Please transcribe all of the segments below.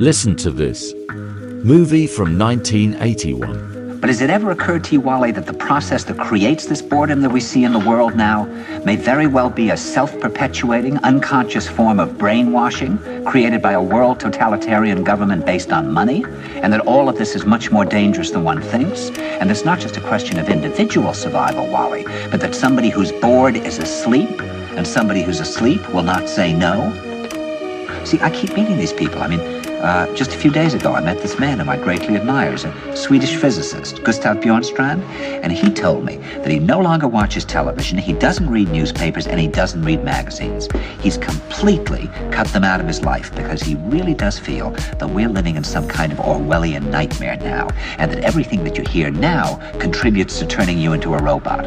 Listen to this. Movie from 1981. But has it ever occurred to you, Wally, that the process that creates this boredom that we see in the world now may very well be a self-perpetuating, unconscious form of brainwashing created by a world totalitarian government based on money, and that all of this is much more dangerous than one thinks, and it's not just a question of individual survival, Wally, but that somebody who's bored is asleep, and somebody who's asleep will not say no? See, I keep meeting these people. Just a few days ago, I met this man whom I greatly admire, a Swedish physicist, Gustav Bjornstrand, and he told me that he no longer watches television, he doesn't read newspapers, and he doesn't read magazines. He's completely cut them out of his life because he really does feel that we're living in some kind of Orwellian nightmare now, and that everything that you hear now contributes to turning you into a robot.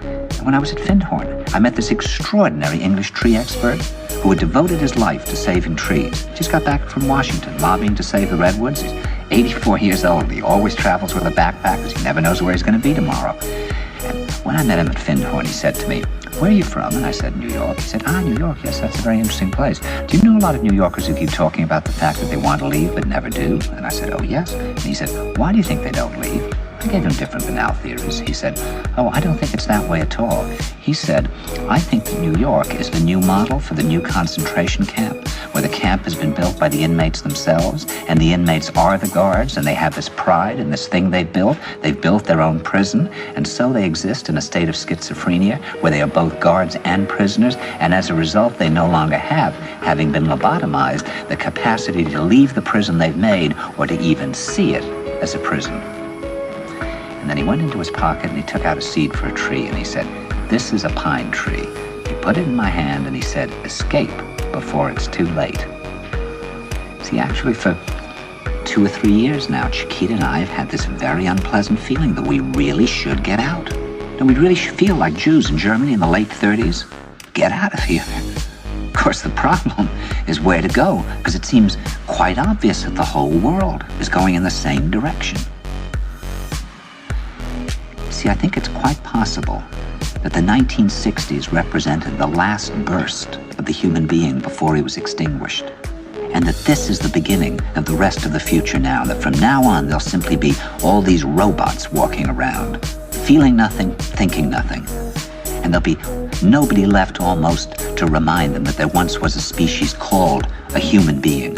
And when I was at Findhorn, I met this extraordinary English tree expert who had devoted his life to saving trees. Just got back from Washington, lobbying to save the redwoods. He's 84 years old. He always travels with a backpack because he never knows where he's going to be tomorrow. And when I met him at Findhorn, he said to me, "Where are you from?" And I said, "New York." He said, "New York, yes, that's a very interesting place. Do you know a lot of New Yorkers who keep talking about the fact that they want to leave but never do?" And I said, "Oh, yes." And he said, "Why do you think they don't leave?" I gave him different banal theories. He said, "Oh, I don't think it's that way at all." He said, "I think that New York is the new model for the new concentration camp, where the camp has been built by the inmates themselves, and the inmates are the guards, and they have this pride in this thing they've built. They've built their own prison, and so they exist in a state of schizophrenia, where they are both guards and prisoners, and as a result, they no longer have, having been lobotomized, the capacity to leave the prison they've made, or to even see it as a prison." And then he went into his pocket and he took out a seed for a tree and he said, "This is a pine tree." He put it in my hand and he said, "Escape before it's too late." See, actually for 2 or 3 years now, Chiquita and I have had this very unpleasant feeling that we really should get out. And we really should feel like Jews in Germany in the late 30s. Get out of here. Of course, the problem is where to go, because it seems quite obvious that the whole world is going in the same direction. See, I think it's quite possible that the 1960s represented the last burst of the human being before he was extinguished, and that this is the beginning of the rest of the future now, that from now on there'll simply be all these robots walking around, feeling nothing, thinking nothing, and there'll be nobody left almost to remind them that there once was a species called a human being,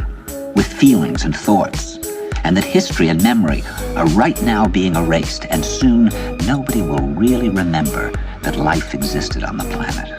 with feelings and thoughts, and that history and memory are right now being erased, and soon nobody will really remember that life existed on the planet.